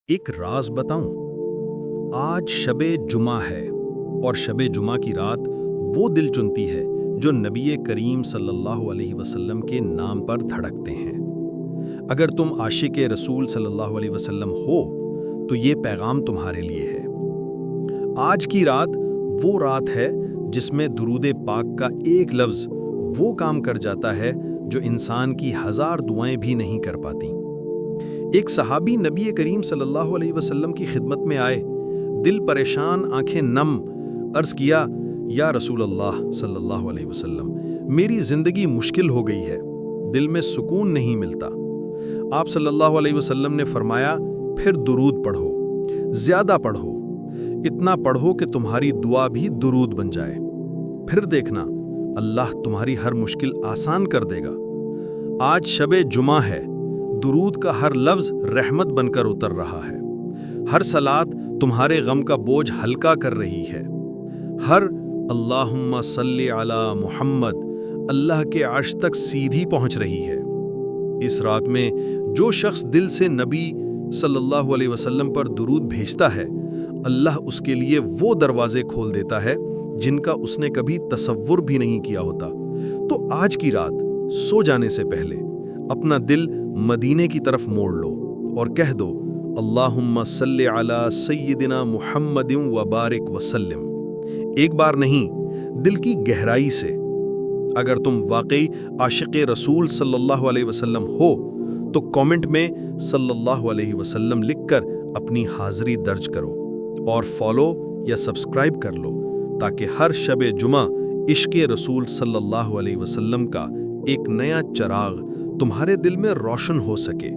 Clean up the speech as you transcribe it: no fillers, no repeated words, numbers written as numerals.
ایک راز بتاؤں؟ آج شب جمعہ ہے اور شب جمعہ کی رات وہ دل چنتی ہے جو نبی کریم صلی اللہ علیہ وسلم کے نام پر دھڑکتے ہیں۔ اگر تم عاشق رسول صلی اللہ علیہ وسلم ہو تو یہ پیغام تمہارے لیے ہے۔ آج کی رات وہ رات ہے جس میں درود پاک کا ایک لفظ وہ کام کر جاتا ہے جو انسان کی ہزار دعائیں بھی نہیں کر پاتی۔ ایک صحابی نبی کریم صلی اللہ علیہ وسلم کی خدمت میں آئے، دل پریشان، آنکھیں نم، عرض کیا، یا رسول اللہ صلی اللہ علیہ وسلم، میری زندگی مشکل ہو گئی ہے، دل میں سکون نہیں ملتا۔ آپ صلی اللہ علیہ وسلم نے فرمایا، پھر درود پڑھو، زیادہ پڑھو، اتنا پڑھو کہ تمہاری دعا بھی درود بن جائے، پھر دیکھنا اللہ تمہاری ہر مشکل آسان کر دے گا۔ آج شب جمعہ ہے، درود کا ہر لفظ رحمت بن کر اتر رہا ہے، ہر صلات تمہارے غم کا بوجھ ہلکا کر رہی ہے، ہر اللہم صلی علی محمد اللہ کے عرش تک سیدھی پہنچ رہی ہے۔ اس رات میں جو شخص دل سے نبی صلی اللہ علیہ وسلم پر درود بھیجتا ہے، اللہ اس کے لیے وہ دروازے کھول دیتا ہے جن کا اس نے کبھی تصور بھی نہیں کیا ہوتا۔ تو آج کی رات سو جانے سے پہلے اپنا دل مدینے کی طرف موڑ لو اور کہہ دو، اللہم صلی علی سیدنا محمد و بارک وسلم، ایک بار نہیں، دل کی گہرائی سے۔ اگر تم واقعی عاشق رسول صلی اللہ علیہ وسلم ہو تو کامنٹ میں صلی اللہ علیہ وسلم لکھ کر اپنی حاضری درج کرو اور فالو یا سبسکرائب کر لو تاکہ ہر شب جمعہ عشق رسول صلی اللہ علیہ وسلم کا ایک نیا چراغ تمہارے دل میں روشن ہو سکے۔